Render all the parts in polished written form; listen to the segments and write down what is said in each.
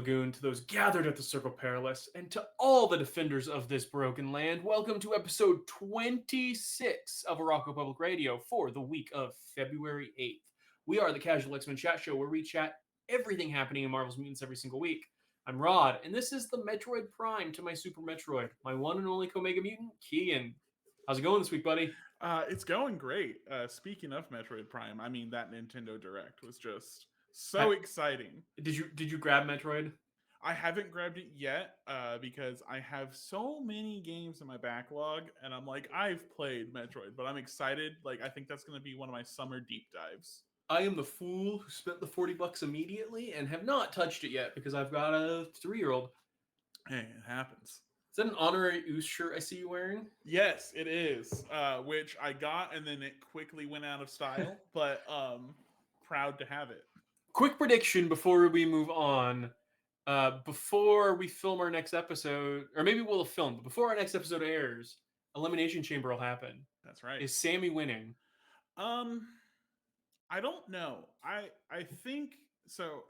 Lagoon, to those gathered at the Circle Perilous, and to all the defenders of this broken land, welcome to episode 26 of Arakko Public Radio for the week of February 8th. We are the Casual X-Men Chat Show where we chat everything happening in Marvel's Mutants every single week. I'm Rod, and this is the Metroid Prime to my Super Metroid, my one and only Omega Mutant, Keegan. How's it going this week, buddy? It's going great. Speaking of Metroid Prime, I mean, that Nintendo Direct was just so exciting. Did you grab Metroid? I haven't grabbed it yet because I have so many games in my backlog, and I'm like, I've played Metroid, but I'm excited. Like, I think that's going to be one of my summer deep dives. I am the fool who spent the $40 immediately and have not touched it yet because I've got a 3-year-old. Hey, it happens. Is that an honorary Oos shirt I see you wearing? Yes, it is, which I got, and then it quickly went out of style, but proud to have it. Quick prediction before we move on. Before we film our next episode, or maybe we'll have filmed, but before our next episode airs, Elimination Chamber will happen. That's right. Is Sammy winning? I don't know. I think so.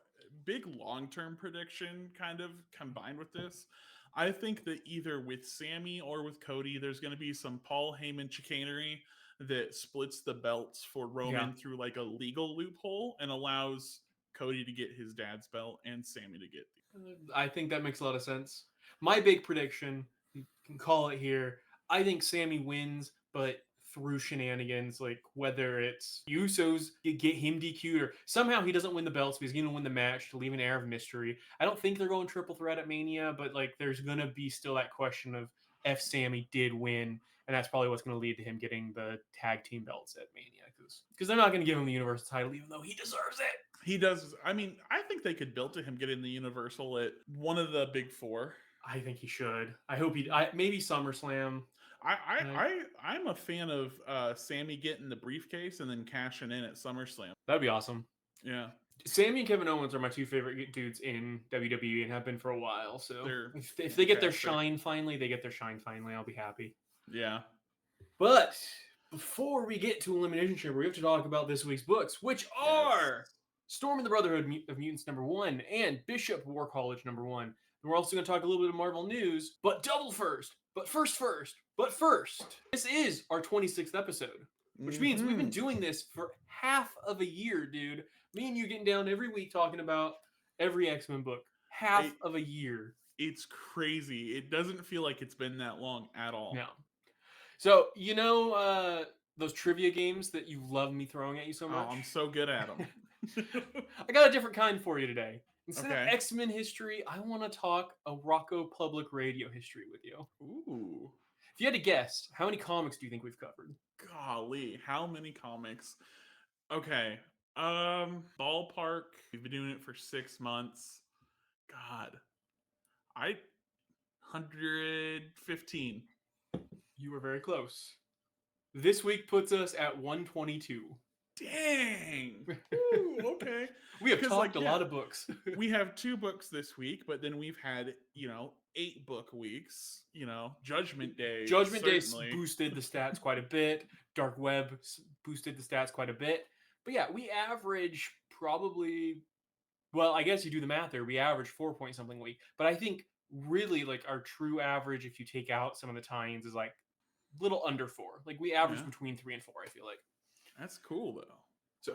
Big long-term prediction kind of combined with this. I think that either with Sammy or with Cody, there's going to be some Paul Heyman chicanery that splits the belts for Roman through like a legal loophole and allows Cody to get his dad's belt and Sammy to get I think that makes a lot of sense. My big prediction, you can call it here, I think Sammy wins, but through shenanigans, like whether it's Usos get him DQ'd or somehow he doesn't win the belts because he's going to win the match to leave an air of mystery. I don't think they're going triple threat at Mania, but like there's going to be still that question of if Sammy did win, and that's probably what's going to lead to him getting the tag team belts at Mania because they're not going to give him the Universal title even though he deserves it. He does. I mean, I think they could build to him getting the Universal at one of the big four. I think he should. I hope he. Maybe SummerSlam. I'm a fan of Sammy getting the briefcase and then cashing in at SummerSlam. That'd be awesome. Yeah. Sammy and Kevin Owens are my two favorite dudes in WWE and have been for a while. So if they get their shine finally, I'll be happy. Yeah. But before we get to Elimination Chamber, we have to talk about this week's books, which are Storm and the Brotherhood of Mutants #1 and Bishop War College #1. And we're also going to talk a little bit of Marvel news, but double first. But first, this is our 26th episode, which means we've been doing this for half of a year, dude. Me and you getting down every week talking about every X-Men book. Half of a year. It's crazy. It doesn't feel like it's been that long at all. No. So, you know those trivia games that you love me throwing at you so much? Oh, I'm so good at them. I got a different kind for you today. Instead of X-Men history, I want to talk Arakko Public Radio history with you. Ooh. If you had to guess, how many comics do you think we've covered? Golly, how many comics? Okay. Ballpark. We've been doing it for 6 months. God. 115. You were very close. This week puts us at 122. Dang. Ooh, okay. We have talked a lot of books. We have 2 books this week, but then we've had, 8 book weeks. Judgment Day. Judgment Day boosted the stats quite a bit. Dark Web boosted the stats quite a bit. But yeah, we average probably, well, I guess you do the math there. We average 4 point something a week. But I think really like our true average, if you take out some of the tie-ins, is like a little under 4. Like we average between 3 and 4, I feel like. That's cool, though. So,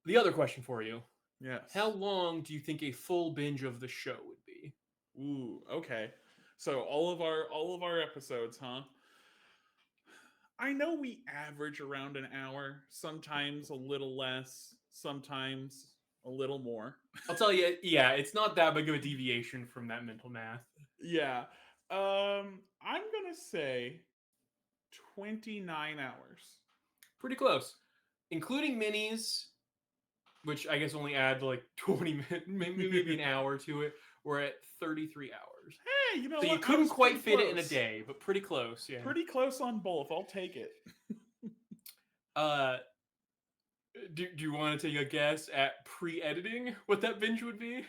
the other question for you. Yes. How long do you think a full binge of the show would be? Ooh, okay. So all of our episodes, huh? I know we average around an hour, sometimes a little less, sometimes a little more. I'll tell you, yeah, it's not that big of a deviation from that mental math. Yeah. I'm going to say 29 hours. Pretty close. Including minis, which I guess only add like 20 minutes, maybe an hour to it. We're at 33 hours. Hey, you know so what? You couldn't quite fit it in a day, but pretty close. Yeah, pretty close on both. I'll take it. Do you want to take a guess at pre-editing what that binge would be?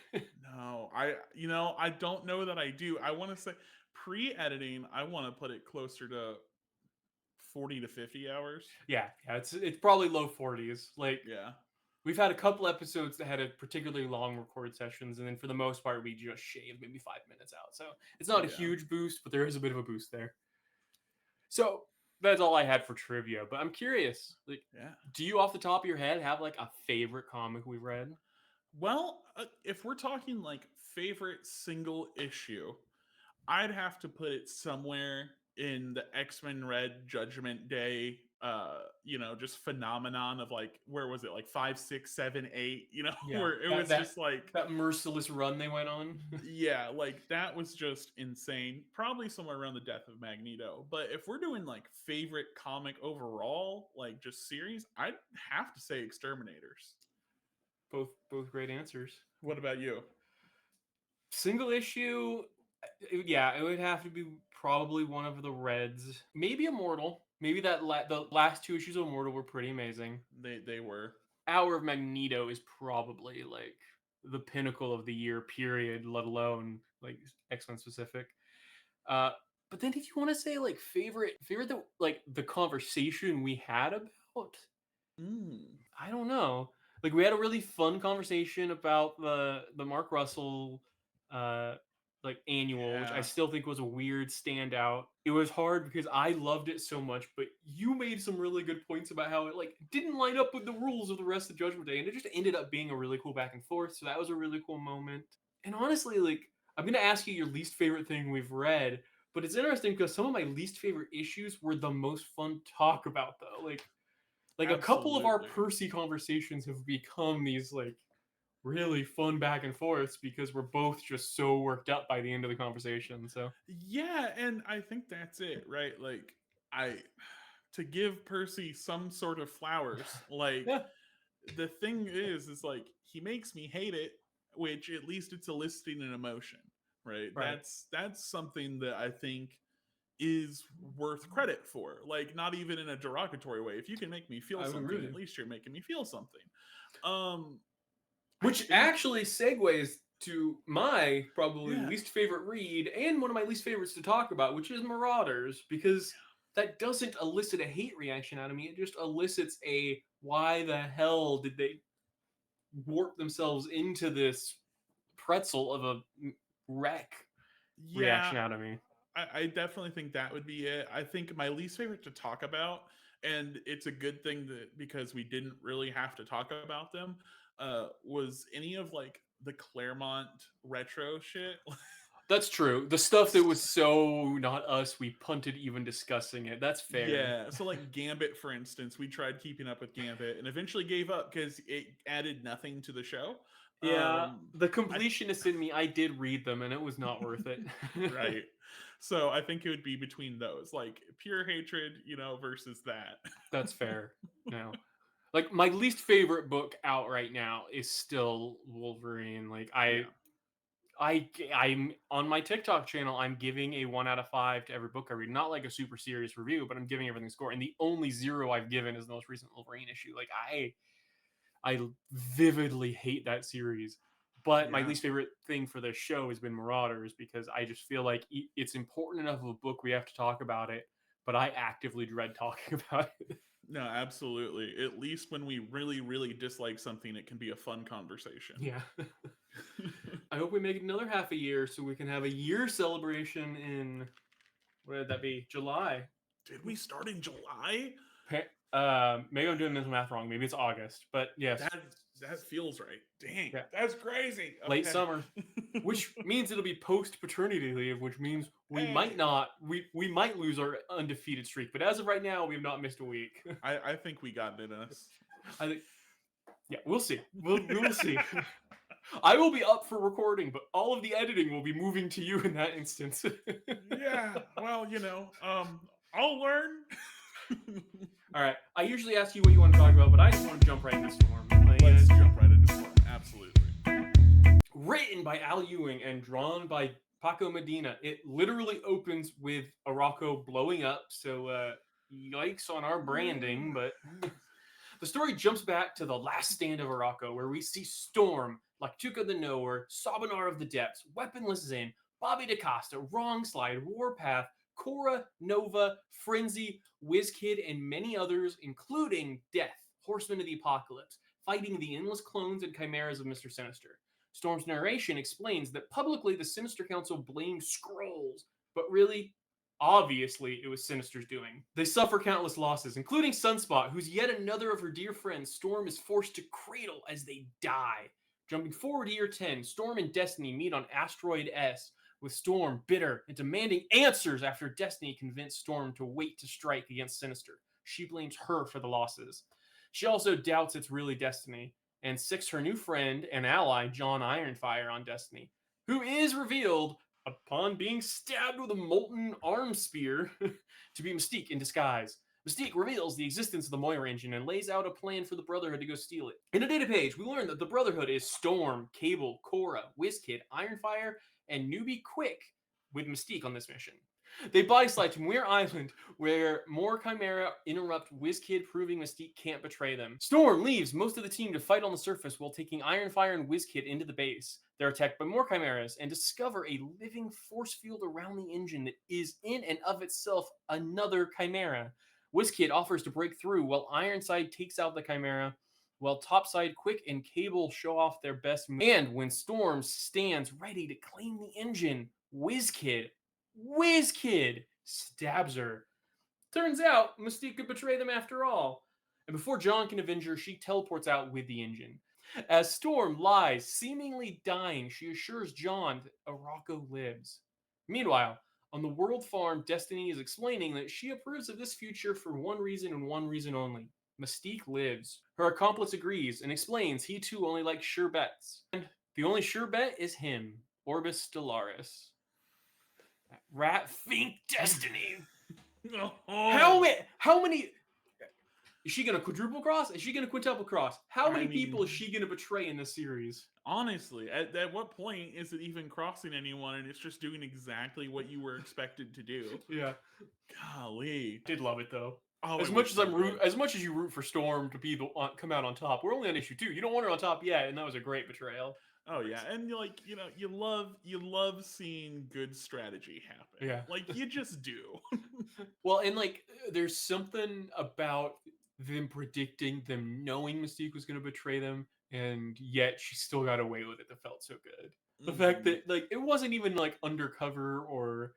No, I don't know that I do. I want to say pre-editing. I want to put it closer to 40 to 50 hours. Yeah, it's probably low 40s. Like We've had a couple episodes that had a particularly long record sessions, and then for the most part, we just shaved maybe 5 minutes out. So it's not a huge boost, but there is a bit of a boost there. So that's all I had for trivia. But I'm curious, like, do you off the top of your head have like a favorite comic we've read? Well, if we're talking like favorite single issue, I'd have to put it somewhere in the X-Men Red Judgment Day, just phenomenon of like, where was it? Like 5, 6, 7, 8, where it was just like that merciless run they went on. Yeah, like that was just insane. Probably somewhere around the death of Magneto. But if we're doing like favorite comic overall, like just series, I'd have to say Exterminators. Both great answers. What about you? Single issue, it would have to be probably one of the Reds. Maybe Immortal. Maybe the last 2 issues of Immortal were pretty amazing. They were. Hour of Magneto is probably like the pinnacle of the year period, let alone like X-Men specific. But then if you want to say like favorite the conversation we had about, I don't know. Like we had a really fun conversation about the Mark Russell annual, which I still think was a weird standout. It was hard because I loved it so much, but you made some really good points about how it like didn't line up with the rules of the rest of Judgment Day, and it just ended up being a really cool back and forth. So that was a really cool moment. And honestly, like I'm gonna ask you your least favorite thing we've read, but it's interesting because some of my least favorite issues were the most fun to talk about, though. Like a couple of our Percy conversations have become these like really fun back and forths because we're both just so worked up by the end of the conversation. So yeah, and I think that's it, right? Like to give Percy some sort of flowers, like the thing is like he makes me hate it, which at least it's eliciting an emotion, right? That's something that I think is worth credit for. Like not even in a derogatory way. If you can make me feel something, at least you're making me feel something. Which actually segues to my probably least favorite read and one of my least favorites to talk about, which is Marauders, because that doesn't elicit a hate reaction out of me. It just elicits a why the hell did they warp themselves into this pretzel of a wreck reaction out of me. I definitely think that would be it. I think my least favorite to talk about, and it's a good thing that because we didn't really have to talk about them, was any of like the Claremont retro shit. That's true. The stuff that was so not us, we punted even discussing it. That's fair. Yeah. So like Gambit, for instance, we tried keeping up with Gambit and eventually gave up because it added nothing to the show. Yeah, the completionist in me, I did read them and it was not worth it. Right. So I think it would be between those, like pure hatred, versus that. That's fair. No. Like my least favorite book out right now is still Wolverine. Like I'm on my TikTok channel, I'm giving a 1 out of 5 to every book I read. Not like a super serious review, but I'm giving everything a score. And the only 0 I've given is the most recent Wolverine issue. Like I vividly hate that series. But my least favorite thing for this show has been Marauders because I just feel like it's important enough of a book we have to talk about it, but I actively dread talking about it. No, absolutely. At least when we really, really dislike something, it can be a fun conversation. Yeah. I hope we make it another half a year so we can have a year celebration in, what did that be? July. Did we start in July? Maybe I'm doing this math wrong. Maybe it's August, but yes. That feels right. Dang, that's crazy. Okay. Late summer, which means it'll be post paternity leave, which means we might lose our undefeated streak. But as of right now, we have not missed a week. I think we got it in us. I think, yeah, we'll see. We'll see. I will be up for recording, but all of the editing will be moving to you in that instance. Yeah, well, I'll learn. All right. I usually ask you what you want to talk about, but I just want to jump right into Storm. Let's jump right into Storm. Absolutely. Written by Al Ewing and drawn by Paco Medina. It literally opens with Arakko blowing up, so yikes on our branding, but the story jumps back to the last stand of Arakko, where we see Storm, Laktuka the Knower, Sabanar of the Depths, Weaponless Zin, Bobby DaCosta, Wrong Slide, Warpath, Korra, Nova, Frenzy, WizKid, and many others, including Death, Horseman of the Apocalypse, fighting the endless clones and chimeras of Mr. Sinister. Storm's narration explains that publicly the Sinister Council blamed Skrulls, but really, obviously, it was Sinister's doing. They suffer countless losses, including Sunspot, who's yet another of her dear friends Storm is forced to cradle as they die. Jumping forward to year 10, Storm and Destiny meet on Asteroid S, with Storm bitter and demanding answers after Destiny convinced Storm to wait to strike against Sinister. She blames her for the losses. She also doubts it's really Destiny, and sicks her new friend and ally, John Ironfire, on Destiny, who is revealed, upon being stabbed with a molten arm spear, to be Mystique in disguise. Mystique reveals the existence of the Moira engine and lays out a plan for the Brotherhood to go steal it. In a data page, we learn that the Brotherhood is Storm, Cable, Cora, WizKid, Ironfire, and newbie Quick, with Mystique on this mission. They body slide to Muir Island, where more Chimera interrupt WizKid, proving Mystique can't betray them. Storm leaves most of the team to fight on the surface while taking Ironfire and WizKid into the base. They're attacked by more Chimeras and discover a living force field around the engine that is in and of itself another Chimera. WizKid offers to break through while Ironside takes out the Chimera, while Topside, Quick, and Cable show off their best moves. And when Storm stands ready to claim the engine, WizKid stabs her. Turns out Mystique could betray them after all. And before John can avenge her, she teleports out with the engine. As Storm lies, seemingly dying, she assures John that Arakko lives. Meanwhile, on the World Farm, Destiny is explaining that she approves of this future for one reason and one reason only. Mystique lives. Her accomplice agrees and explains he too only likes sure bets. And the only sure bet is him, Orbis Stellaris. Rat Fink Destiny. How many? Is she gonna quadruple cross? Is she gonna quintuple cross? How many people is she gonna betray in this series? Honestly, at what point is it even crossing anyone, and it's just doing exactly what you were expected to do? Yeah. Golly, Did love it though. oh, as much as you root for Storm to be the come out on top, we're only on issue 2. You don't want her on top yet, and that was a great betrayal. Oh yeah, and you love seeing good strategy happen. Yeah, like you just do. Well, and there's something about them predicting them knowing Mystique was going to betray them, and yet she still got away with it. That felt so good. The fact that it wasn't even undercover or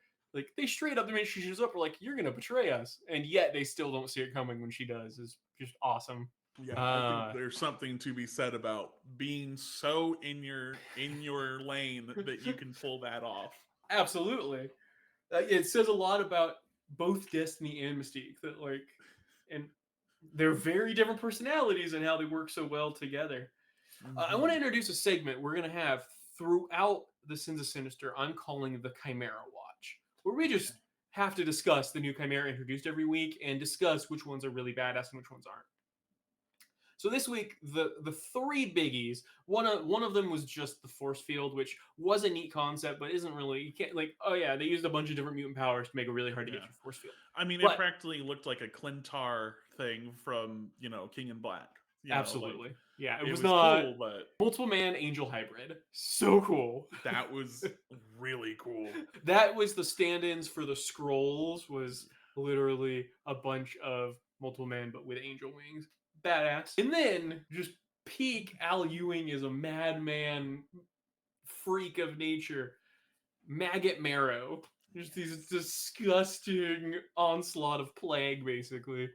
they straight up the minute she shows up were you're going to betray us, and yet they still don't see it coming when she does. Is just awesome. Yeah, I think there's something to be said about being so in your lane that you can pull that off. Absolutely. It says a lot about both Destiny and Mystique that and they're very different personalities and how they work so well together. I want to introduce a segment we're going to have throughout the Sins of Sinister. I'm calling the Chimera Watch, where we just have to discuss the new Chimera introduced every week and discuss which ones are really badass and which ones aren't. So this week, the 3 biggies. One of them was just the force field, which was a neat concept, but isn't really. You can't they used a bunch of different mutant powers to make it really hard to get your force field. I mean, it practically looked like a Clintar thing from King in Black. Absolutely, it was not cool, but multiple man angel hybrid. So cool. That was really cool. That was the stand-ins for the Skrulls. Was literally a bunch of multiple men, but with angel wings. Badass. And then just peak Al Ewing is a madman freak of nature. Maggot Marrow. Just these disgusting onslaught of plague, basically.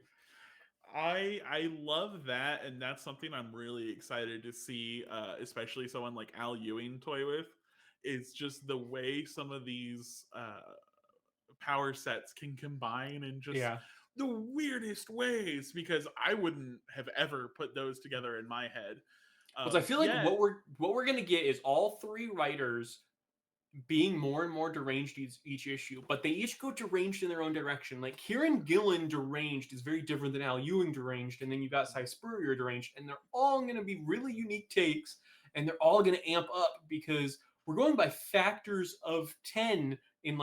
I love that, and that's something I'm really excited to see, especially someone like Al Ewing toy with. It's just the way some of these power sets can combine and just the weirdest ways, because I wouldn't have ever put those together in my head. I feel like what we're gonna get is all 3 writers being more and more deranged each issue, but they each go deranged in their own direction. Like Kieran Gillen deranged is very different than Al Ewing deranged, and then you got Cy Spurrier deranged, and they're all going to be really unique takes, and they're all going to amp up because we're going by factors of 10 in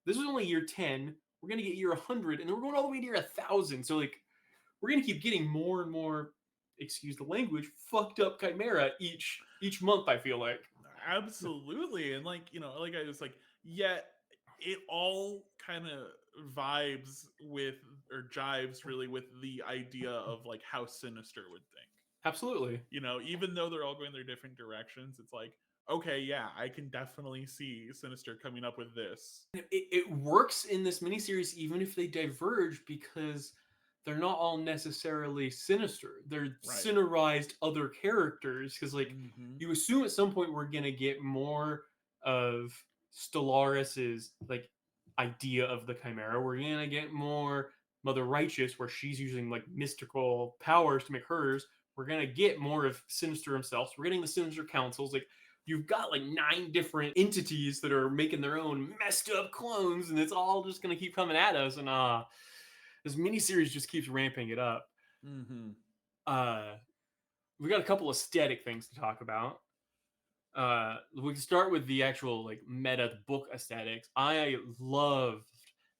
this is only year 10. We're going to get year 100, and then we're going all the way to year 1,000. So we're going to keep getting more and more, excuse the language, fucked up Chimera each month, I feel like. Absolutely. And I was yet it all kind of vibes with, or jives really with, the idea of how Sinister would think. Absolutely. You know, even though they're all going their different directions, it's like, okay, yeah, I can definitely see Sinister coming up with this. It works in this miniseries even if they diverge because they're not all necessarily sinister. They're Right. Sinnerized other characters because like Mm-hmm. you assume at some point we're gonna get more of Stellaris's like idea of the Chimera. We're gonna get more Mother Righteous where she's using like mystical powers to make hers. We're gonna get more of Sinister himself. So we're getting the Sinister Councils. Like you've got like 9 different entities that are making their own messed up clones, and it's all just gonna keep coming at us. And this miniseries just keeps ramping it up. Mm-hmm. Uh, we got a couple aesthetic things to talk about. We can start with the actual like meta book aesthetics. I loved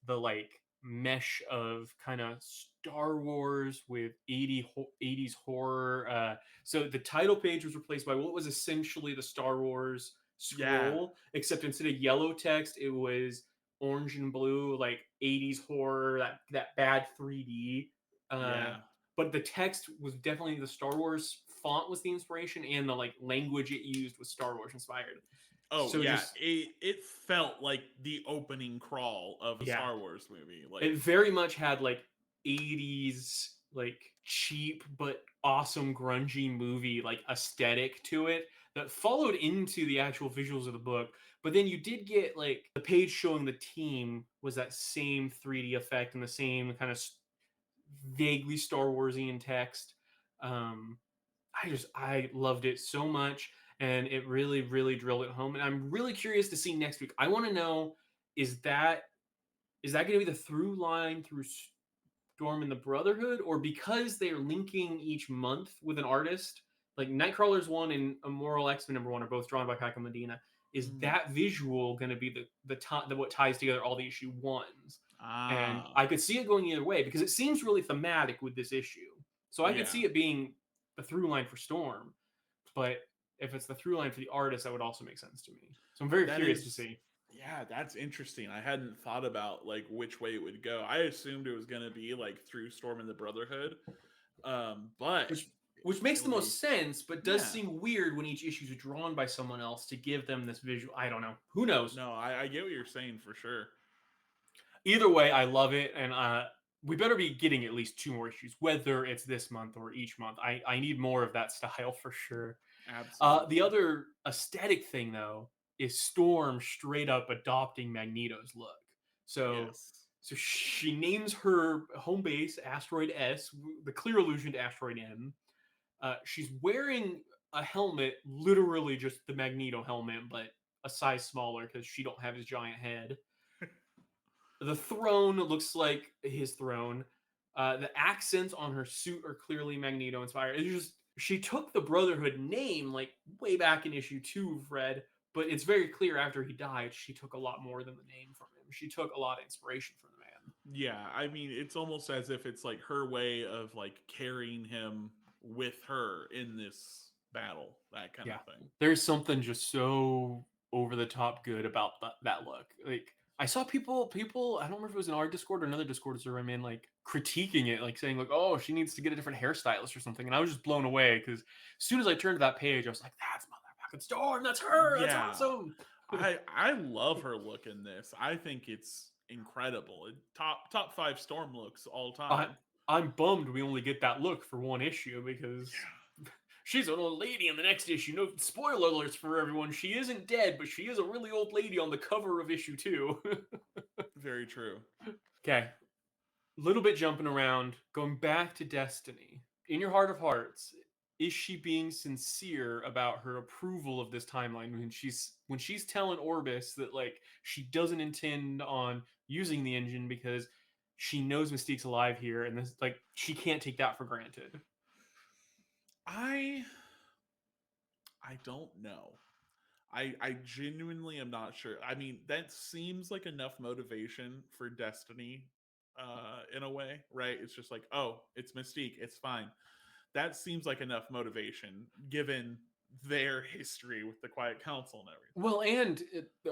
the like mesh of kind of Star Wars with 80s horror. So the title page was replaced by what was essentially the Star Wars Yeah. scroll, except instead of yellow text, it was orange and blue, like 80s horror, that bad 3D. Uh, Yeah. but the text was definitely the Star Wars font was the inspiration, and the like language it used was Star Wars inspired. Oh So yeah, just it felt like the opening crawl of a yeah, Star Wars movie. Like it very much had like 80s like cheap but awesome grungy movie like aesthetic to it that followed into the actual visuals of the book. But then you did get like the page showing the team was that same 3D effect and the same kind of vaguely Star Warsian text. Um, I loved it so much, and it really drilled it home. And I'm really curious to see next week. I want to know is that going to be the through line through Storm and the Brotherhood, or because they're linking each month with an artist, like Nightcrawler's one and Immoral X-Men #1 are both drawn by Paco Medina. Is mm, that visual going to be the what ties together all the issue ones? And ah I could see it going either way because it seems really thematic with this issue. So I could yeah. see it being the through line for Storm, but if it's the through line for the artist, that would also make sense to me. So I'm very That curious to is see. yeah, that's interesting. I hadn't thought about like which way it would go. I assumed it was gonna be like through Storm and the Brotherhood. But which which makes the it'll be most sense, but does yeah. seem weird when each issue is drawn by someone else to give them this visual. I don't know. Who knows? No, I get what you're saying for sure. Either way, I love it, and we better be getting at least 2 more issues, whether it's this month or each month. I need more of that style for sure. The Absolutely. other aesthetic thing, though, is Storm straight up adopting Magneto's look. So, Yes. so she names her home base Asteroid S, the clear allusion to Asteroid M. She's wearing a helmet, literally just the Magneto helmet, but a size smaller because she don't have his giant head. The throne looks like his throne. The accents on her suit are clearly Magneto inspired. It's just she took the Brotherhood name like way back in issue 2 of Red, but it's very clear after he died she took a lot more than the name from him. She took a lot of inspiration from the man. Yeah, I mean, it's almost as if it's like her way of like carrying him with her in this battle, that kind of Yeah, thing. there's something just so over the top good about that look. Like I saw people I don't remember if it was in our Discord or another Discord server I'm in, like critiquing it, like saying like, oh, she needs to get a different hairstylist or something, and I was just blown away because as soon as I turned to that page, I was like, that's motherfucking Storm, that's her, that's Yeah, awesome. I love her look in this. I think it's incredible. Top 5 Storm looks all I time. I'm bummed we only get that look for one issue because she's an old lady in the next issue. No spoiler alerts for everyone. She isn't dead, but she is a really old lady on the cover of issue 2. Very true. Okay, little bit jumping around, going back to Destiny. In your heart of hearts, is she being sincere about her approval of this timeline when she's telling Orbis that like she doesn't intend on using the engine because she knows Mystique's alive here and this like she can't take that for granted. I I don't know. I genuinely am not sure. I mean, that seems like enough motivation for Destiny in a way, right? It's just like, oh, it's Mystique, it's fine. That seems like enough motivation given their history with the Quiet Council and everything. Well, and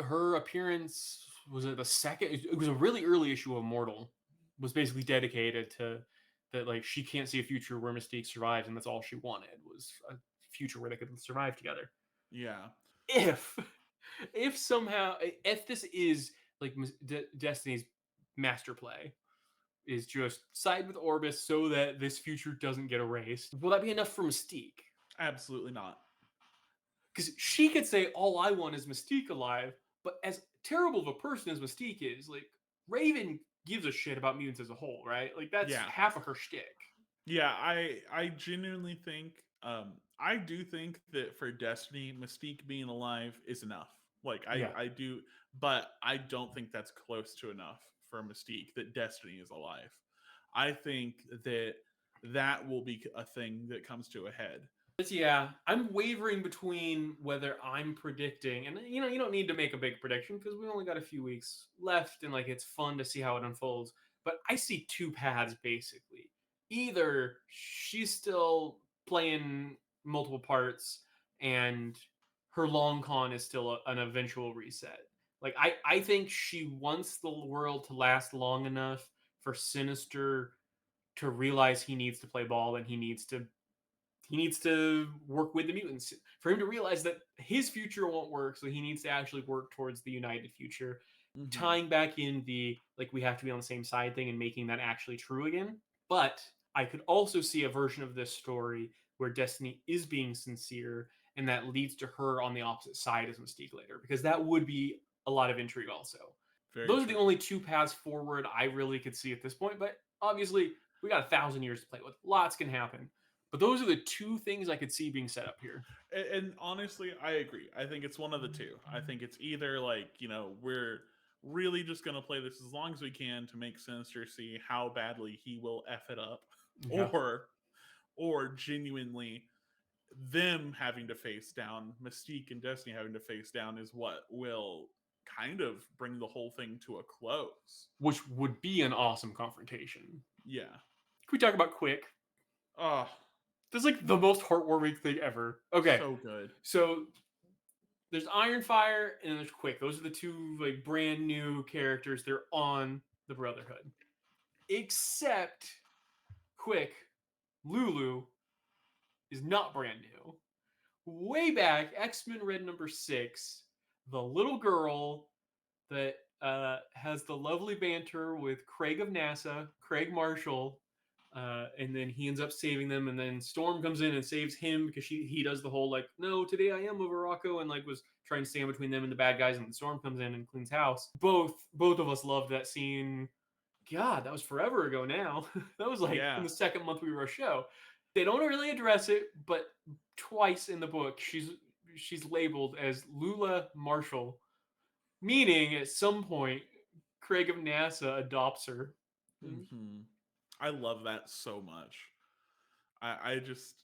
her appearance was it the second? It was a really early issue of Immortal. Was basically dedicated to that like she can't see a future where Mystique survives, and that's all she wanted was a future where they could survive together. Yeah. If somehow if this is like Destiny's master play is just side with Orbis so that this future doesn't get erased, will that be enough for Mystique? Absolutely not. Because she could say all I want is Mystique alive, but as terrible of a person as Mystique is, like Raven gives a shit about mutants as a whole, right? Like that's Yeah. half of her shtick. Yeah, I genuinely think I do think that for Destiny, Mystique being alive is enough. Like Yeah. I do, but I don't think that's close to enough for Mystique that Destiny is alive. I think that that will be a thing that comes to a head. Yeah, I'm wavering between whether I'm predicting, and you don't need to make a big prediction because we only got a few weeks left, and like it's fun to see how it unfolds. But I see two paths basically. Either she's still playing multiple parts, and her long con is still an eventual reset. Like I think she wants the world to last long enough for Sinister to realize he needs to play ball and he needs to work with the mutants for him to realize that his future won't work, so he needs to actually work towards the united future, tying back in the like we have to be on the same side thing and making that actually true again. But I could also see a version of this story where Destiny is being sincere and that leads to her on the opposite side as Mystique later, because that would be a lot of intrigue also. Very Those true. are the only two paths forward I really could see at this point, but obviously we got 1,000 years to play with. Lots can happen. But those are the two things I could see being set up here. And honestly, I agree. I think it's one of the two. I think it's either like, we're really just going to play this as long as we can to make Sinister see how badly he will F it up, Yeah. or genuinely them having to face down, Mystique and Destiny having to face down is what will kind of bring the whole thing to a close. Which would be an awesome confrontation. Yeah. Can we talk about Quick? Oh, This is like the most heartwarming thing ever. Okay. so good. So there's Ironfire and there's Quick. Those are the two like brand new characters. They're on the Brotherhood. Except Quick, Lulu, is not brand new. Way back, X-Men Red #6, the little girl that has the lovely banter with Craig of NASA, Craig Marshall, and then he ends up saving them, and then Storm comes in and saves him because he does the whole like, no, today I am over Arakko, and like was trying to stand between them and the bad guys, and then Storm comes in and cleans house. Both of us loved that scene. God, that was forever ago now. That was like in the second month we were a show. They don't really address it, but twice in the book she's labeled as Lula Marshall, meaning at some point Craig of NASA adopts her. Mm-hmm. I love that so much. I just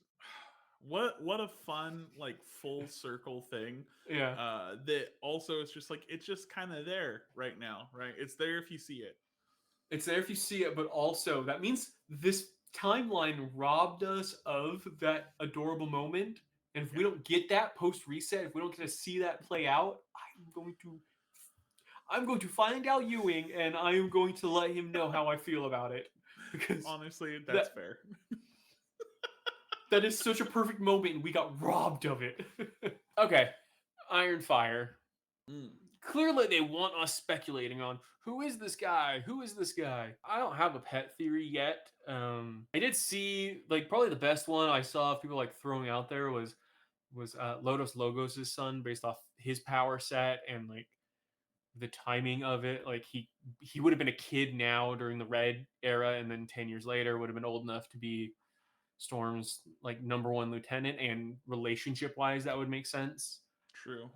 what a fun like full circle thing. Yeah. That also is just like it's just kind of there right now, right? It's there if you see it. It's there if you see it, but also that means this timeline robbed us of that adorable moment. And if we don't get that post reset, if we don't get to see that play out, I'm going to find out Ewing, and I am going to let him know how I feel about it. Because honestly, that's fair. That is such a perfect moment, and we got robbed of it. Okay, Ironfire. Clearly, they want us speculating on who is this guy? Who is this guy? I don't have a pet theory yet. I did see like probably the best one I saw of people like throwing out there was Lotus Logos' son, based off his power set and like the timing of it. Like he would have been a kid now during the Red era, and then 10 years later would have been old enough to be Storm's like #1 lieutenant, and relationship wise that would make sense. True.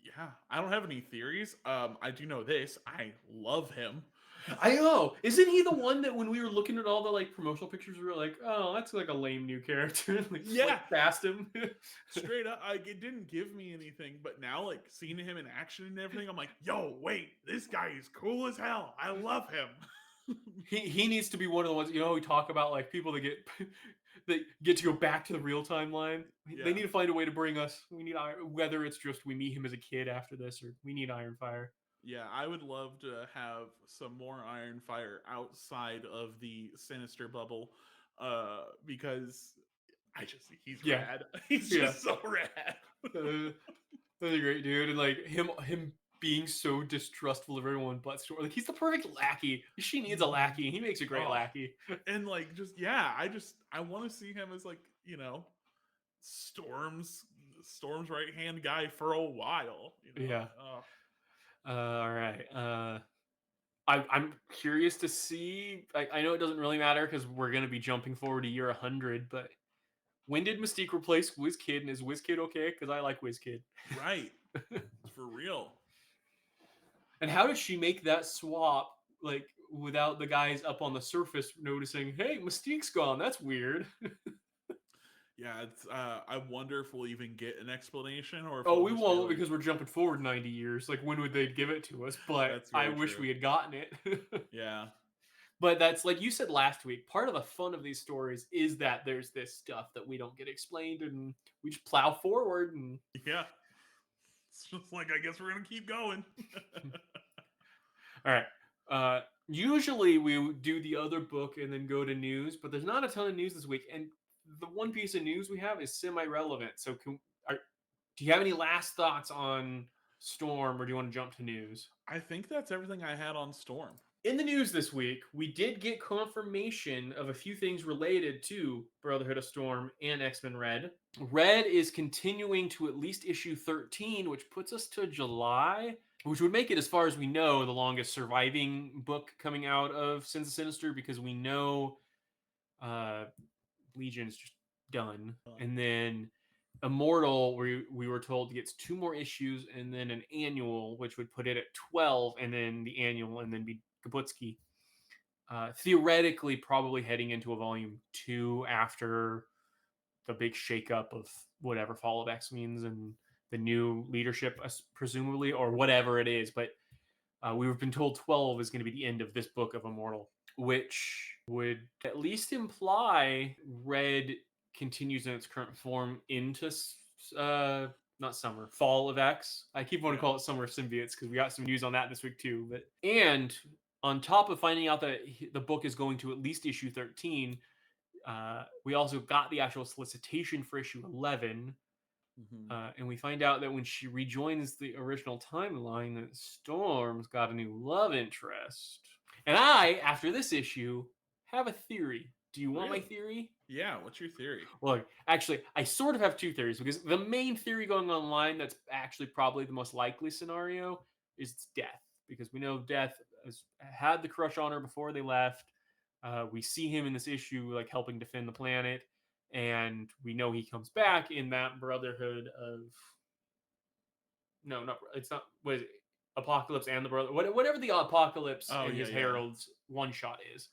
Yeah, I don't have any theories. I do know this. I love him. I know. Isn't he the one that when we were looking at all the like promotional pictures, we were like, oh, that's like a lame new character. Like, yeah, like, fast him. Straight up, like it didn't give me anything, but now like seeing him in action and everything, I'm like, yo, wait, this guy is cool as hell. I love him. he needs to be one of the ones, we talk about like people that get to go back to the real timeline. Yeah. They need to find a way to bring us. We need whether it's just we meet him as a kid after this, or we need Ironfire. Yeah, I would love to have some more Iron Fire outside of the Sinister bubble, because he's Yeah, rad. He's yeah. just so rad. That's a great dude, and like him being so distrustful of everyone but Storm. Like he's the perfect lackey. She needs a lackey, and he makes a great Oh, lackey. and like I want to see him as like, Storm's right hand guy for a while. Yeah. Oh. All right. I'm curious to see. I know it doesn't really matter because we're gonna be jumping forward to year 100, but when did Mystique replace WizKid, and is WizKid okay? Because I like WizKid. Right. For real. And how did she make that swap, like, without the guys up on the surface noticing, hey, Mystique's gone? That's weird. Yeah, it's I wonder if we'll even get an explanation, or if Oh, it'll we just be won't like, because we're jumping forward 90 years. Like, when would they give it to us? But that's I very wish true. we had gotten it. Yeah. But that's like you said last week. Part of the fun of these stories is that there's this stuff that we don't get explained, and we just plow forward. And Yeah. It's just like, I guess we're gonna keep going. all right. Usually we do the other book and then go to news, but there's not a ton of news this week. And the one piece of news we have is semi-relevant. So, do you have any last thoughts on Storm, or do you want to jump to news? I think that's everything I had on Storm. In the news this week, we did get confirmation of a few things related to Brotherhood of Storm and X-Men Red. Red is continuing to at least issue 13, which puts us to July, which would make it, as far as we know, the longest surviving book coming out of Sins of Sinister, because we know Legion's just done. And then Immortal, we were told, gets 2 more issues and then an annual, which would put it at 12, and then the annual, and then be Kabutsky. Theoretically, probably heading into a volume 2 after the big shakeup of whatever Fall of X means and the new leadership, presumably, or whatever it is. But we've been told 12 is going to be the end of this book of Immortal, which would at least imply Red continues in its current form into not summer, fall of X. I keep wanting to call it summer of symbiotes because we got some news on that this week too. But and on top of finding out that the book is going to at least issue 13, we also got the actual solicitation for issue 11. And we find out that when she rejoins the original timeline, that Storm's got a new love interest. And I, after this issue, have a theory. Do you want my theory? Yeah, what's your theory? Well, actually, I sort of have 2 theories, because the main theory going online that's actually probably the most likely scenario is Death, because we know Death has had the crush on her before they left. We see him in this issue, like, helping defend the planet, and we know he comes back in that Brotherhood of... No, not... It's not... What is it? Apocalypse and the Brother... Whatever the Apocalypse and his Heralds one-shot is.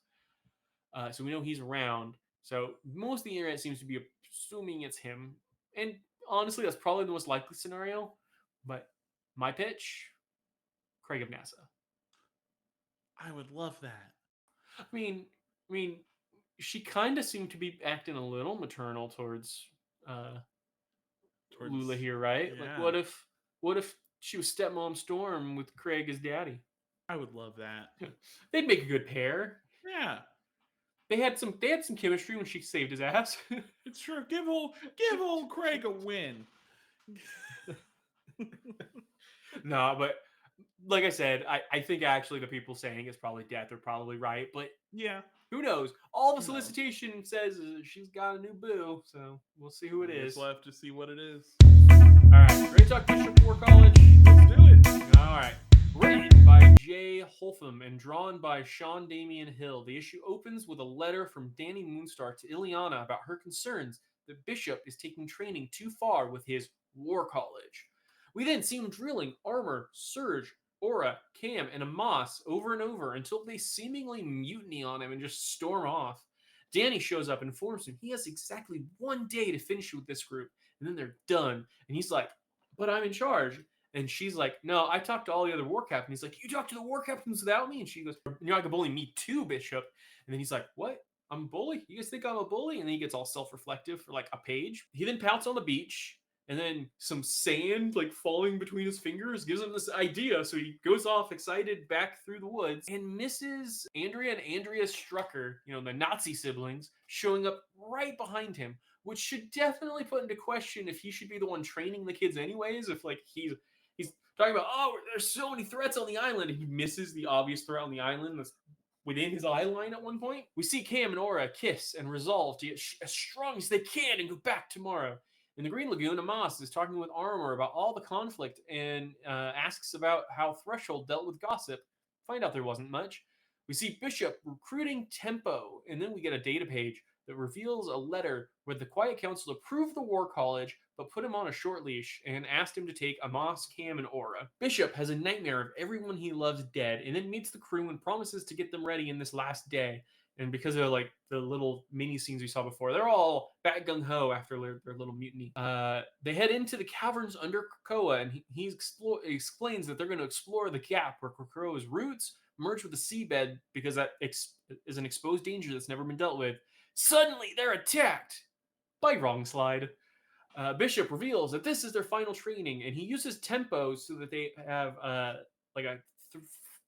So we know he's around. So most of the internet seems to be assuming it's him. And honestly, that's probably the most likely scenario. But my pitch, Craig of NASA. I would love that. I mean, she kind of seemed to be acting a little maternal towards Lula here, right? Yeah. Like, what if she was stepmom Storm with Craig as daddy? I would love that. They'd make a good pair. Yeah. They had some chemistry when she saved his ass. It's true. Give old Craig a win. No, but like I said, I think actually the people saying it's probably Death are probably right, but yeah, who knows? All the solicitation says is she's got a new boo, so we'll see who it is. We'll have to see what it is. All right, ready to talk Bishop War College? Let's do it. All right. Written by Jay Holtham and drawn by Sean Damien Hill, the issue opens with a letter from Danny Moonstar to Ileana about her concerns that Bishop is taking training too far with his War College. We then see him drilling Armor, Surge, Aura, Cam, and Amos over and over until they seemingly mutiny on him and just storm off. Danny shows up and informs him he has exactly 1 day to finish with this group, and then they're done. And he's like, but I'm in charge. And she's like, no, I talked to all the other war captains. He's like, you talked to the war captains without me? And she goes, you're not going to bully me too, Bishop. And then he's like, what? I'm a bully? You guys think I'm a bully? And then he gets all self-reflective for like a page. He then pouts on the beach And then some sand like falling between his fingers gives him this idea. So he goes off excited back through the woods and misses Andrea and Andreas Strucker, the Nazi siblings, showing up right behind him, which should definitely put into question if he should be the one training the kids anyways. If like he's talking about, oh, there's so many threats on the island, and he misses the obvious threat on the island that's within his eye line at one point. We see Cam and Aura kiss and resolve to get as strong as they can and go back tomorrow. In the Green Lagoon, Amos is talking with Armor about all the conflict and asks about how Threshold dealt with gossip. Find out there wasn't much. We see Bishop recruiting Tempo, and then we get a data page that reveals a letter where the Quiet Council approved the War College, but put him on a short leash and asked him to take Amos, Cam, and Aura. Bishop has a nightmare of everyone he loves dead, and then meets the crew and promises to get them ready in this last day. And because of like the little mini scenes we saw before, they're all bat gung ho after their little mutiny. They head into the caverns under Krakoa, and he explains that they're going to explore the gap where Krakoa's roots merge with the seabed because that is an exposed danger that's never been dealt with. Suddenly, they're attacked by Wrong Slide. Bishop reveals that this is their final training, and he uses tempo so that they have like a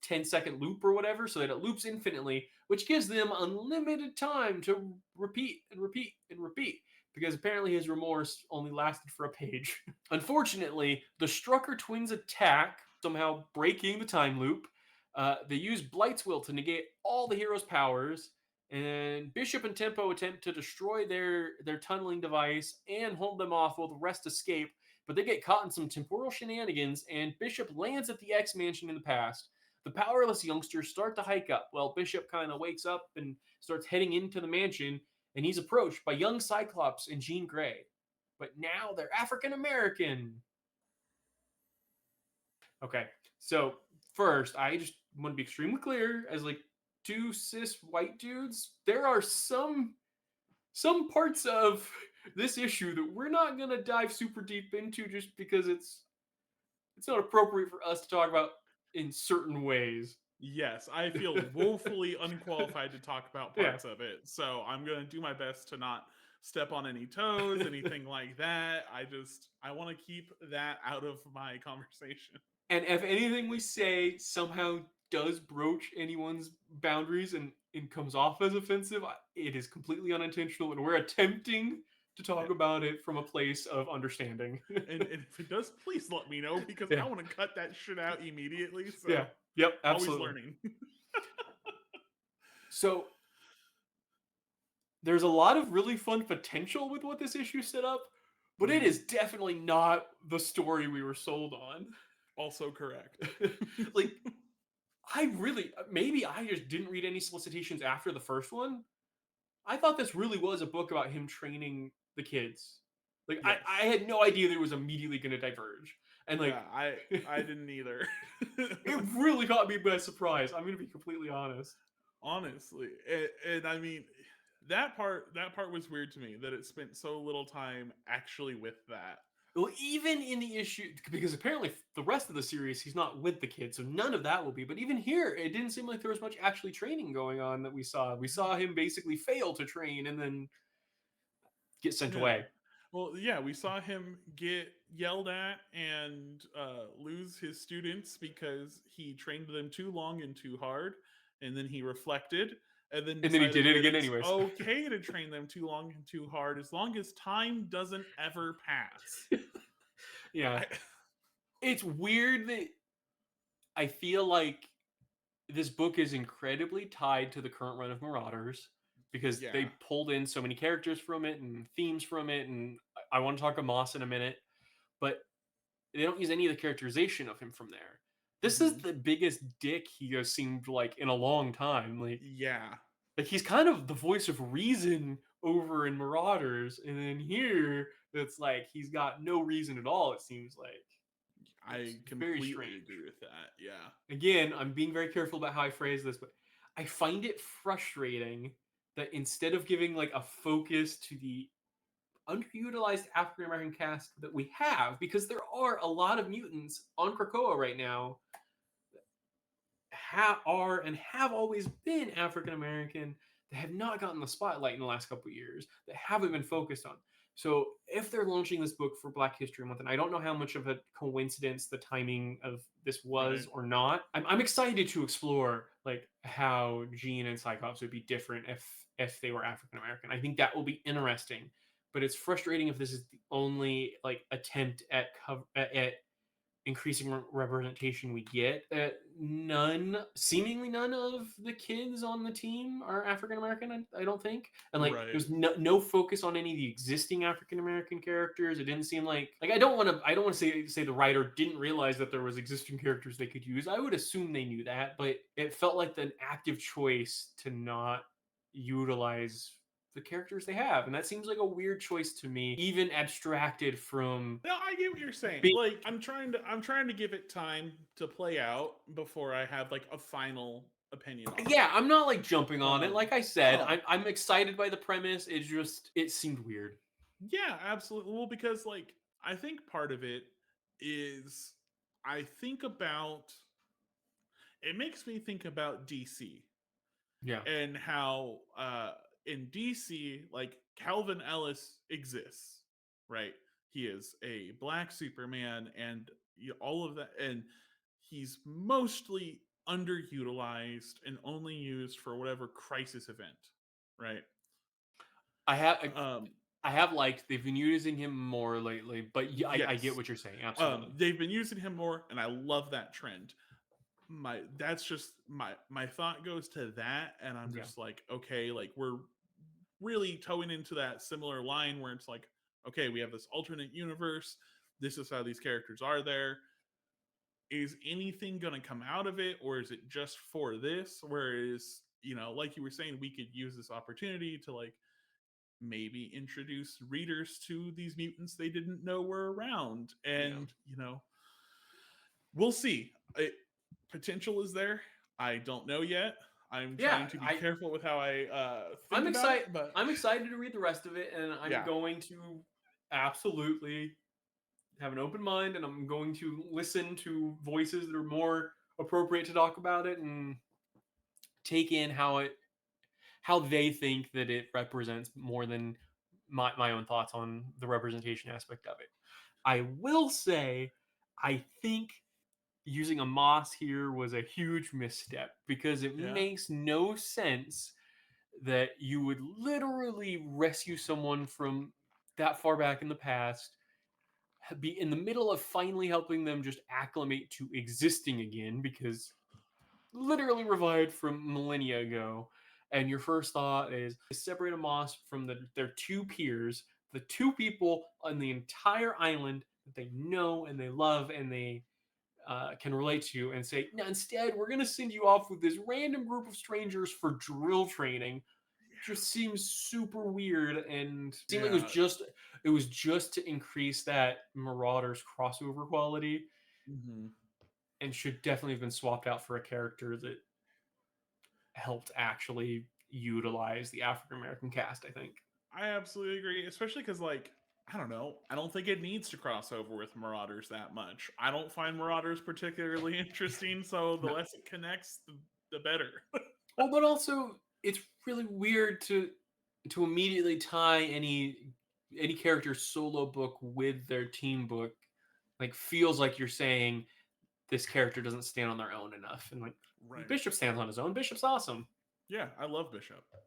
10-second loop or whatever, so that it loops infinitely, which gives them unlimited time to repeat and repeat and repeat, because apparently his remorse only lasted for a page. Unfortunately, the Strucker twins attack, somehow breaking the time loop. They use Blight's will to negate all the hero's powers, and Bishop and Tempo attempt to destroy their tunneling device and hold them off while the rest escape, but they get caught in some temporal shenanigans, and Bishop lands at the X-Mansion in the past. The powerless youngsters start to hike up. Well, Bishop kind of wakes up and starts heading into the mansion, and he's approached by young Cyclops and Jean Grey. But now they're African American. Okay, so first, I just want to be extremely clear as like two cis white dudes. There are some parts of this issue that we're not going to dive super deep into just because it's not appropriate for us to talk about in certain ways. Yes, I feel woefully unqualified to talk about parts of it. So I'm going to do my best to not step on any toes, anything like that. I want to keep that out of my conversation. And if anything we say somehow does broach anyone's boundaries and comes off as offensive, it is completely unintentional, and we're attempting to talk about it from a place of understanding. and if it does, please let me know, because I want to cut that shit out immediately. So yeah. Yep. Absolutely. Always learning. So there's a lot of really fun potential with what this issue set up, but it is definitely not the story we were sold on. Also correct. Like, maybe I just didn't read any solicitations after the first one. I thought this really was a book about him training the kids. Like, yes. I had no idea that it was immediately going to diverge. And like, yeah, I didn't either. It really caught me by surprise. I'm going to be completely honest. Honestly, and I mean, that part was weird to me, that it spent so little time actually with that. Well, even in the issue, because apparently the rest of the series, he's not with the kids, so none of that will be. But even here, it didn't seem like there was much actually training going on that we saw. We saw him basically fail to train and then get sent away. Well, yeah, we saw him get yelled at and lose his students because he trained them too long and too hard, and then he reflected. And then he did it again anyways. Okay to train them too long and too hard as long as time doesn't ever pass. Yeah. It's weird that I feel like this book is incredibly tied to the current run of Marauders, because they pulled in so many characters from it and themes from it, and I want to talk about Moss in a minute, but they don't use any of the characterization of him from there. This is the biggest dick he has seemed like in a long time. Like, like he's kind of the voice of reason over in Marauders, and then here it's like he's got no reason at all. It seems like I completely agree with that. Yeah. Again, I'm being very careful about how I phrase this, but I find it frustrating that instead of giving like a focus to the underutilized African American cast that we have, because there are a lot of mutants on Krakoa right now that are and have always been African American, that have not gotten the spotlight in the last couple of years, that haven't been focused on. So if they're launching this book for Black History Month, and I don't know how much of a coincidence the timing of this was Right. or not, I'm excited to explore like how Jean and Cyclops would be different if they were African American. I think that will be interesting, but it's frustrating if this is the only like attempt at at increasing representation we get. Seemingly none of the kids on the team are African American. I don't think, and like Right. there's no focus on any of the existing African American characters. It didn't seem like I don't want to say the writer didn't realize that there was existing characters they could use. I would assume they knew that, but it felt like an active choice to not utilize the characters they have, and that seems like a weird choice to me, even abstracted from No, I get what you're saying. being. Like I'm trying to give it time to play out before I have like a final opinion on Yeah, it. I'm not like jumping on it. Like I said, No. I'm excited by the premise. It seemed weird. Yeah, absolutely. Well, because like I think part of it is I think about it makes me think about DC Yeah, and how in DC like Calvin Ellis exists, right? He is a black Superman and all of that, and he's mostly underutilized and only used for whatever crisis event, right? I have Um, I have liked they've been using him more lately, but yeah, I get yes. what you're saying. Absolutely. They've been using him more, and I love that trend. That's just my thought goes to that, and I'm Yeah, just like, okay, like we're really towing into that similar line where it's like, okay, we have this alternate universe. This is how these characters are there. Is anything going to come out of it, or is it just for this? Whereas, like you were saying, we could use this opportunity to like maybe introduce readers to these mutants they didn't know were around. yeah, And, we'll see. Potential is there. I don't know yet. I'm yeah. trying to be careful with how I think I'm about excited. it, but I'm excited to read the rest of it, and I'm yeah. going to absolutely have an open mind, and I'm going to listen to voices that are more appropriate to talk about it and take in how they think that it represents more than my own thoughts on the representation aspect of it. I will say, I think using a moss here was a huge misstep because it Yeah. makes no sense that you would literally rescue someone from that far back in the past, be in the middle of finally helping them just acclimate to existing again because literally revived from millennia ago, and your first thought is to separate a moss from their two peers, the two people on the entire island that they know and they love and they can relate to, and say, no, instead, we're going to send you off with this random group of strangers for drill training. Just seems super weird and seemed like Yeah. it was just to increase that Marauders crossover quality, Mhm. and should definitely have been swapped out for a character that helped actually utilize the African American cast, I think. I absolutely agree, especially because, like, I don't know. I don't think it needs to cross over with Marauders that much. I don't find Marauders particularly interesting, so the No. less it connects, the better. Well, but also it's really weird to immediately tie any character's solo book with their team book. Like feels like you're saying this character doesn't stand on their own enough. And like Right. Bishop stands on his own. Bishop's awesome. Yeah, I love Bishop. I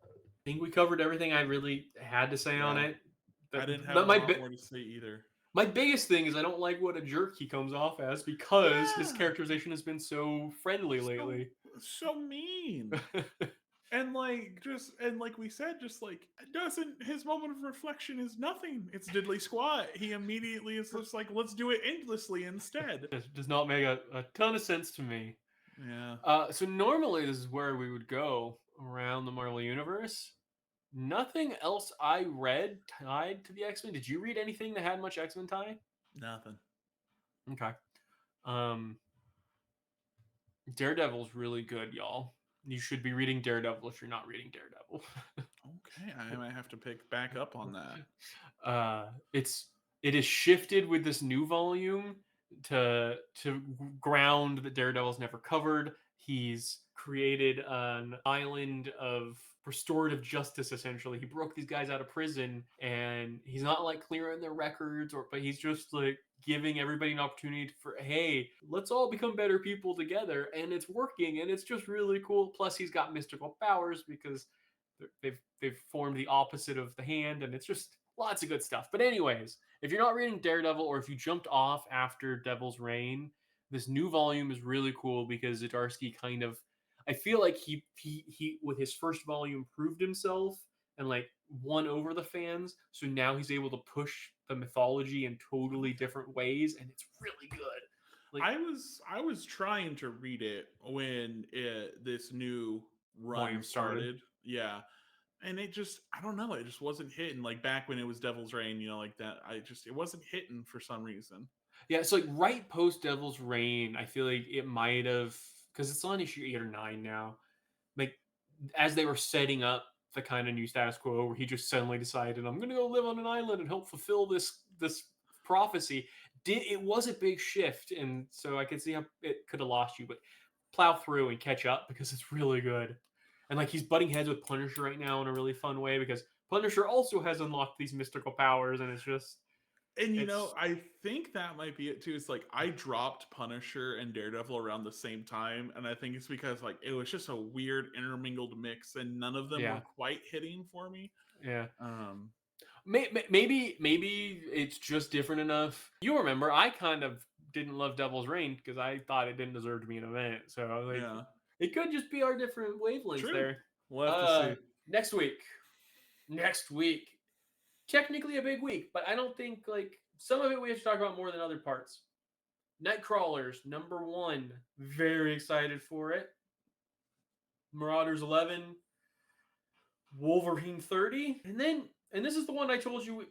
think we covered everything I really had to say on Yeah. it. I didn't have But a lot more to say either. my biggest thing is I don't like what a jerk he comes off as because his Yeah. characterization has been so friendly So lately. so mean. And like we said, just like doesn't his moment of reflection is nothing. It's diddly squat. He immediately is just like, let's do it endlessly instead. It does not make a ton of sense to me. Yeah. So normally this is where we would go around the Marvel Universe. Nothing else I read tied to the X-Men. Did you read anything that had much X-Men tie? Nothing. Okay. Um, Daredevil's really good, y'all. You should be reading Daredevil if you're not reading Daredevil. Okay, I might have to pick back up on that. It is shifted with this new volume to ground that Daredevil's never covered. He's created an island of restorative justice. Essentially, he broke these guys out of prison, and he's not like clearing their records, but he's just like giving everybody an opportunity for, hey, let's all become better people together, and it's working, and it's just really cool. Plus, he's got mystical powers because they've formed the opposite of the hand, and it's just lots of good stuff. But anyways, if you're not reading Daredevil, or if you jumped off after Devil's Reign, this new volume is really cool because Zdarsky kind of, I feel like he with his first volume proved himself and like won over the fans. So now he's able to push the mythology in totally different ways, and it's really good. Like, I was trying to read it when this new run started. Yeah. And it just, I don't know, it just wasn't hitting like back when it was Devil's Reign, like that. It wasn't hitting for some reason. Yeah, so like right post Devil's Reign, I feel like it might have, because it's on issue 8 or 9 now, like as they were setting up the kind of new status quo where he just suddenly decided, I'm going to go live on an island and help fulfill this prophecy. It was a big shift, and so I could see how it could have lost you, but plow through and catch up because it's really good. And like he's butting heads with Punisher right now in a really fun way because Punisher also has unlocked these mystical powers, and it's just... And I think that might be it too. It's like I dropped Punisher and Daredevil around the same time, and I think it's because like it was just a weird intermingled mix, and none of them were quite hitting for me. Yeah. Maybe it's just different enough. You remember, I kind of didn't love Devil's Reign because I thought it didn't deserve to be an event. So I was like, it could just be our different wavelengths there. We'll have to see. Next week. Technically a big week, but I don't think like some of it we have to talk about more than other parts. Nightcrawlers, #1. Very excited for it. Marauders 11. Wolverine 30. And this is the one I told you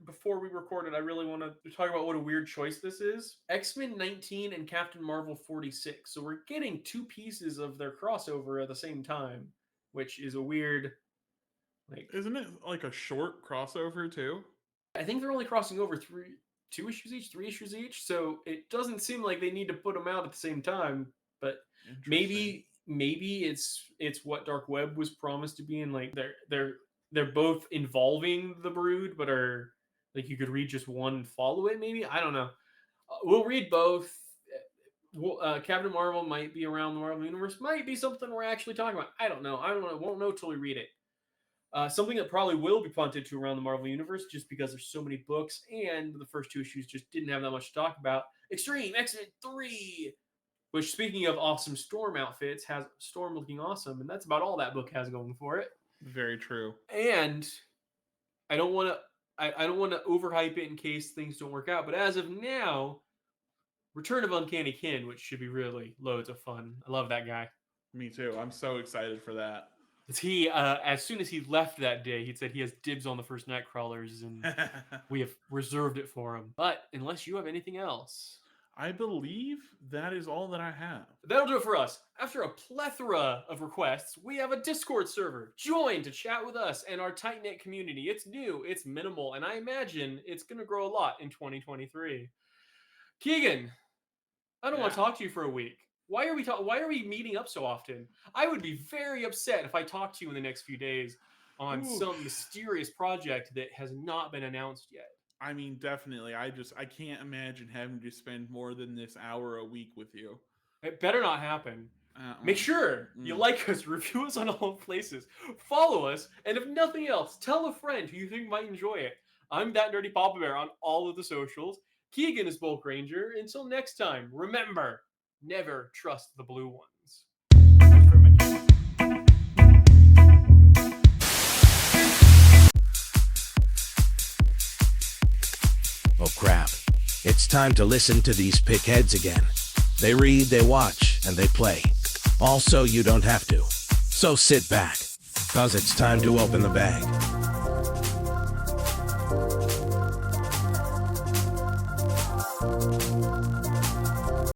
before we recorded, I really want to talk about what a weird choice this is. X-Men 19 and Captain Marvel 46. So we're getting 2 pieces of their crossover at the same time, which is a weird... Like, isn't it like a short crossover too? I think they're only crossing over 3 issues each. So it doesn't seem like they need to put them out at the same time. But maybe it's what Dark Web was promised to be, and like they're both involving the Brood, but are like you could read just one and follow it. Maybe, I don't know. We'll read both. Captain Marvel might be around the Marvel Universe. Might be something we're actually talking about. I don't know. Won't know till we read it. Something that probably will be punted to around the Marvel Universe just because there's so many books and the first 2 issues just didn't have that much to talk about. Extreme X-Men 3, which, speaking of awesome Storm outfits, has Storm looking awesome, and that's about all that book has going for it. Very true. And I don't want to overhype it in case things don't work out, but as of now, Return of Uncanny Kin, which should be really loads of fun. I love that guy. Me too. I'm so excited for that. He, as soon as he left that day, he said he has dibs on the first Nightcrawlers, and we have reserved it for him. But unless you have anything else... I believe that is all that I have. That'll do it for us. After a plethora of requests, we have a Discord server. Join to chat with us and our tight-knit community. It's new, it's minimal, and I imagine it's going to grow a lot in 2023. Keegan, I don't want to talk to you for a week. Why are we meeting up so often? I would be very upset if I talked to you in the next few days on some mysterious project that has not been announced yet. I mean, definitely. I can't imagine having to spend more than this hour a week with you. It better not happen. Make sure you like us, review us on all places, follow us, and if nothing else, tell a friend who you think might enjoy it. I'm That Nerdy Papa Bear on all of the socials. Keegan is Bulk Ranger. Until next time, remember, never trust the blue ones. Oh crap. It's time to listen to these pickheads again. They read, they watch, and they play. Also, you don't have to. So sit back, cause it's time to open the bag.